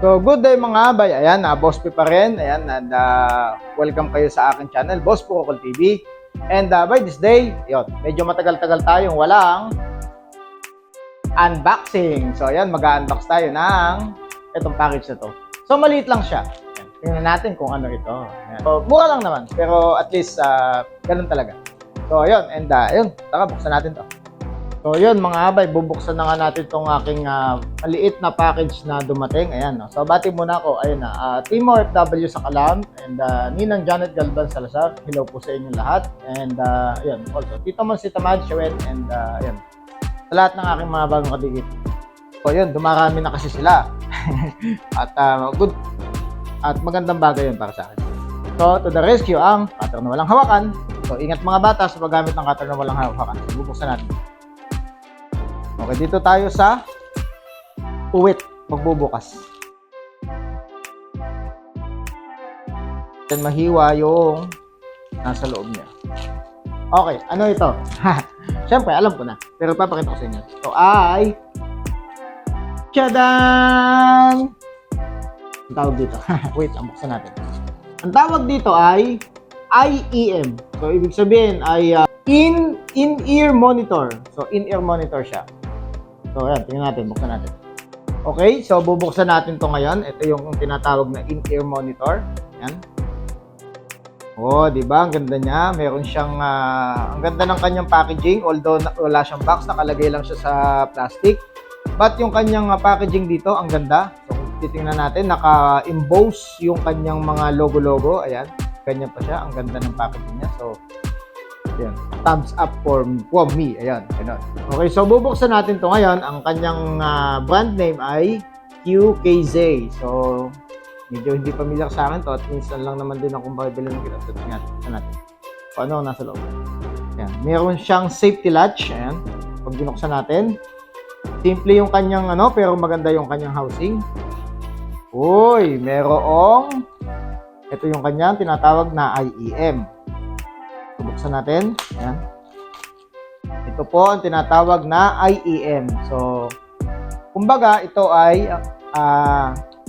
So, good day mga bay. Ayan, Boss P pa rin. Ayan, and welcome kayo sa aking channel, Boss Pukol TV. And by this day, yun, medyo matagal-tagal tayong walang unboxing. So, ayan, mag-unbox tayo ng itong package na to. So, maliit lang siya. Ayan, tingnan natin kung ano ito. Ayan. So, mura lang naman, pero at least ganun talaga. So, ayun, and ayun, tara, buksan natin to. So, yun mga abay, bubuksan na nga natin itong aking maliit na package na dumating. Ayan, no? So, bati muna ako. Ayun na, Team OFW sa Kalam and Ninang Janet Galban Salazar. Hello po sa inyo lahat. And, ayun, also, Tito Mon Sita Madshewet and, ayun, sa lahat ng aking mga bagong kadigit. So, yun, dumarami na kasi sila. At, good, at magandang bagay yun para sa akin. So, to the rescue, ang cutter na walang hawakan. So, ingat mga bata sa paggamit ng cutter na walang hawakan. So, bubuksan natin. Okay, dito tayo sa uwit, magbubukas. Then mahiwa yung nasa loob niya. Okay, ano ito? Siyempre, alam ko na. Pero papakita ko sa inyo. Ito ay tadaan! Ang tawag dito. Wait, buksan natin. Ang tawag dito ay IEM. So, ibig sabihin ay in-ear monitor. So, in-ear monitor siya. So, ayan, tingnan natin, buksan natin. Okay, so bubuksan natin to ngayon. Ito yung tinatawag na in-ear monitor. Ayan. Oh, di ba? Ang ganda niya. Meron siyang, ang ganda ng kanyang packaging. Although wala siyang box, nakalagay lang siya sa plastic. But yung kanyang packaging dito, ang ganda. So, kung titingnan natin, naka-emboss yung kanyang mga logo-logo. Ayan, ganyan pa siya. Ang ganda ng packaging niya. So, ayan. Thumbs up for me. Ayan, ganun. Okay, so bubuksan natin to ngayon. Ang kanyang brand name ay QKZ. So, medyo hindi familiar sa akin to at minsan lang naman din akong makibili ng ginagawa. Tingnan natin. So, ano nasa loob? Ayan. Meron siyang safety latch. Ayan. Pag binuksan natin, simple yung kanyang pero maganda yung kanyang housing. Uy, merong ito yung kanyang tinatawag na IEM. Buksan natin. Ayan. Ito po ang tinatawag na IEM. So, kumbaga, ito ay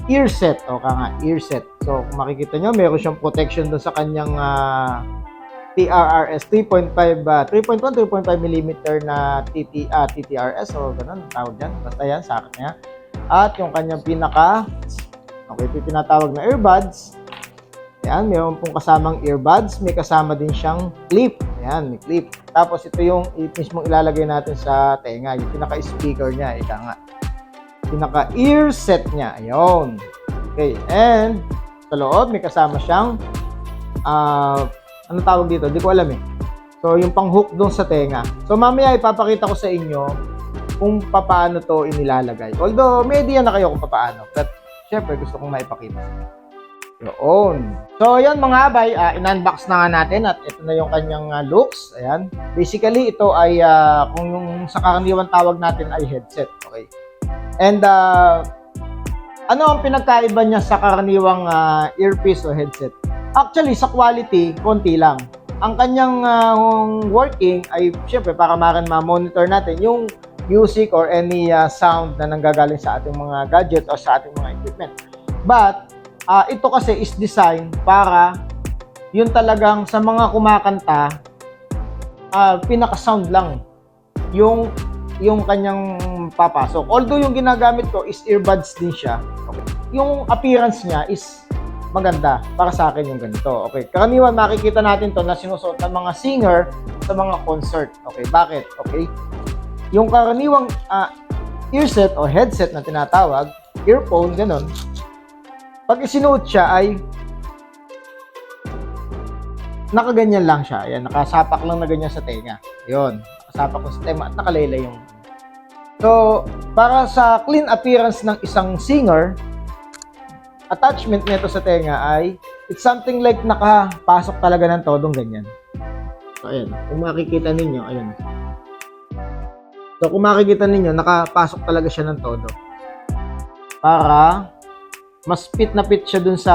ear set. O nga, ear set. So, kung makikita nyo, meron siyang protection doon sa kanyang TRRS 3.1, 3.5 mm na TTRS. So, ganun, tawag dyan. Basta yan, sakit niya. At yung kanyang okay, ito tinatawag na earbuds. Ayan, mayroon pong kasamang earbuds. May kasama din siyang clip. Ayan, may clip. Tapos ito yung mismong ilalagay natin sa tenga. Yung pinaka-speaker niya. Ika nga. Pinaka-ear set niya. Ayun. Okay. And sa loob, may kasama siyang anong tawag dito? Hindi ko alam eh. So, yung pang-hook doon sa tenga. So, mamaya ipapakita ko sa inyo kung paano to inilalagay. Although, may idea na kayo kung paano. But, syempre, gusto kong maipakita. Yun. So, yan mga abay, in-unbox na nga natin at ito na yung kanyang looks. Ayan. Basically, ito ay, kung yung sa karaniwang tawag natin ay headset. Okay. And, ano ang pinagkaiba niya sa karaniwang earpiece o headset? Actually, sa quality, konti lang. Ang kanyang working ay, syempre, para ma-monitor natin yung music or any sound na nanggagaling sa ating mga gadget o sa ating mga equipment. But, ito kasi is designed para yun talagang sa mga kumakanta pinaka-sound lang yung kanyang papasok. Although yung ginagamit ko is earbuds din siya. Okay. Yung appearance niya is maganda para sa akin yung ganito. Okay. Karaniwan makikita natin to na sinusuot ng mga singer sa mga concert. Okay. Bakit? Okay. Yung karaniwang earset o headset na tinatawag, earphone, ganun. Pag isinuot siya ay nakaganyan lang siya. Ayan, nakasapak lang na ganyan sa tenga. Yun, nakasapak ko sa tenga at nakalaylay yung. So, para sa clean appearance ng isang singer, attachment nito sa tenga ay it's something like nakapasok talaga ng todong ganyan. So, ayan, kung makikita ninyo, ayan. So, kung makikita ninyo, nakapasok talaga siya ng todo. Para mas fit na fit siya dun sa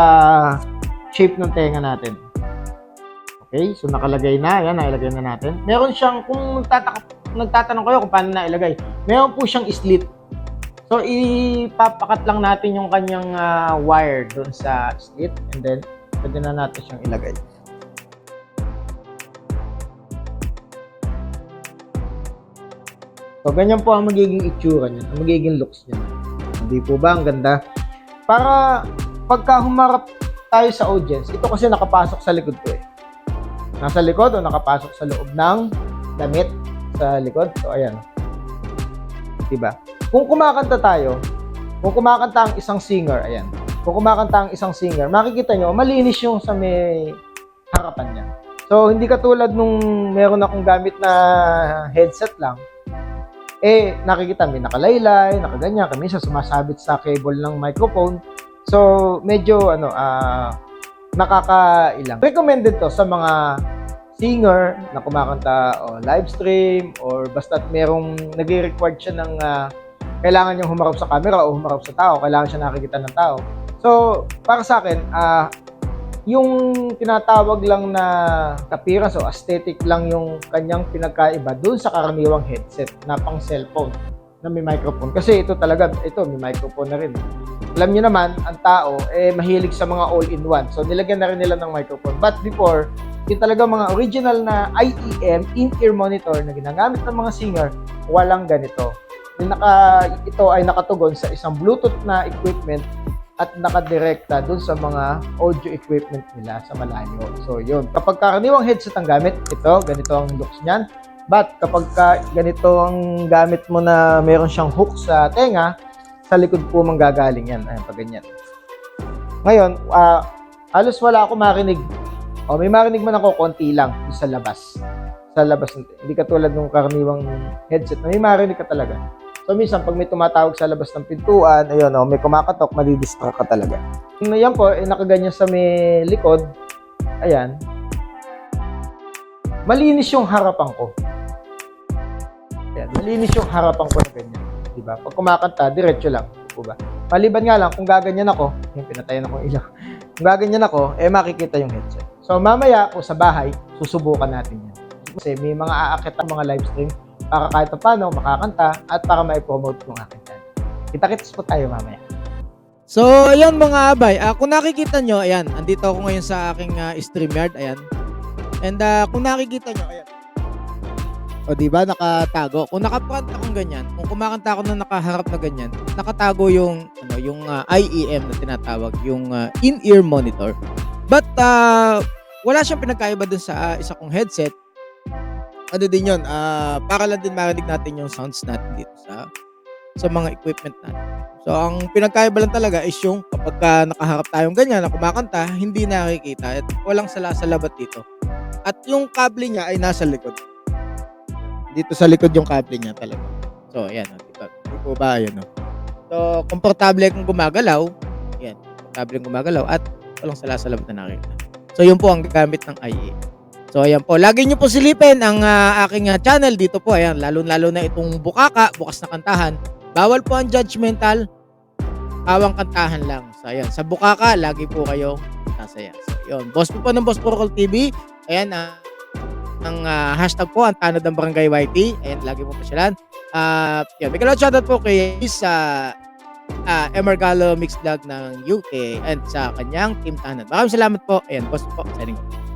shape ng tenga natin. Okay, so nakalagay na. Ayan, nailagay na natin. Meron siyang, kung nagtatanong kayo kung paano nailagay, meron po siyang slit. So, ipapakat lang natin yung kanyang wire doon sa slit and then pwede na natin siyang ilagay. So, ganyan po ang magiging itsura niya, ang magiging looks niya. Hindi po ba? Ang ganda. Para pagka humarap tayo sa audience, ito kasi nakapasok sa likod ko eh. Nasa likod o nakapasok sa loob ng damit sa likod. So, ayan. Diba? Kung kumakanta tayo, kung kumakanta ang isang singer, ayan. Kung kumakanta ang isang singer, makikita nyo, malinis yung sa may harapan niya. So, hindi katulad nung meron akong gamit na headset lang, nakikita may nakalaylay, nakaganyan, kami sa sumasabit sa cable ng microphone. So, medyo, nakakailang. Recommended to sa mga singer na kumakanta o live stream or basta merong nag-record siya ng kailangan niyang humarap sa camera o humarap sa tao, kailangan siya nakikita ng tao. So, para sa akin, yung tinatawag lang na appearance o aesthetic lang yung kanyang pinagkaiba dun sa karaniwang headset na pang cellphone na may microphone. Kasi ito talaga, may microphone na rin. Alam niyo naman, ang tao, mahilig sa mga all-in-one. So, nilagyan na rin nila ng microphone. But before, yung talaga mga original na IEM, in-ear monitor na ginagamit ng mga singer, walang ganito. Ito ay nakatugon sa isang Bluetooth na equipment at nakadirekta dun sa mga audio equipment nila sa malayo. So, yun. Kapag karaniwang headset ang gamit, ito, ganito ang looks niyan. But, kapag ganito ang gamit mo na meron siyang hook sa tenga, sa likod po manggagaling yan. Ayan, pag ganyan. Ngayon, halos wala ako marinig. O, may marinig man ako, konti lang sa labas. Sa labas. Hindi katulad ng karaniwang headset na may marinig ka talaga. So, minsan, pag may tumatawag sa labas ng pintuan, ayun, may kumakatok, madidistract ka talaga. Yan po, nakaganyan sa may likod. Ayan. Malinis yung harapan ko. Ayan, malinis yung harapan ko na ganyan. Diba? Pag kumakanta, diretso lang. Diba? Maliban nga lang, kung gaganyan ako, yung pinatayan ako ilaw. Kung gaganyan ako, makikita yung headset. So, mamaya po sa bahay, susubukan natin yan. Kasi may mga aakit ang mga live stream para kahit paano makakanta at para ma-promote yung akin yan. Kita-kits po tayo mamaya. So, ayan mga abay. Kung nakikita nyo, ayan, andito ako ngayon sa aking StreamYard, ayan. And kung nakikita nyo, ayan. O diba, nakatago. Kung naka-front akong ganyan, kung kumakanta ako na nakaharap na ganyan, nakatago yung IEM na tinatawag, yung in-ear monitor. But wala siyang pinagkaiba dun sa isa kong headset. Ano din yun, para lang din marinig natin yung sounds natin dito sa mga equipment natin. So, ang pinagkaiba lang talaga is yung kapag nakaharap tayong ganyan na kumakanta, hindi nakikita at walang salabat dito. At yung kable niya ay nasa likod. Dito sa likod yung kable niya talaga. So, ayan. Diba? Di po ba? Ayan. So, komportable kung gumagalaw. Ayan. Komportable kung gumagalaw at walang salabat na nakikita. So, yun po ang gamit ng IE. So, ayan po. Lagi nyo po silipin ang aking channel dito po. Ayan. Lalo na itong bukaka, bukas na kantahan. Bawal po ang judgmental. Awang kantahan lang. So, ayan. Sa bukaka, lagi po kayo nasaya. So, yun. Boss po ng Boss Protocol TV. Ayan. Ang hashtag po, ang tanod ng Barangay YT. Ayan. Lagi po pasyalan. Yan. May kalawat shoutout po kay sa Emergalo Mix Vlog ng UK and sa kanyang Team Tanod. Maraming salamat po. Ayan. Boss po. Signing off.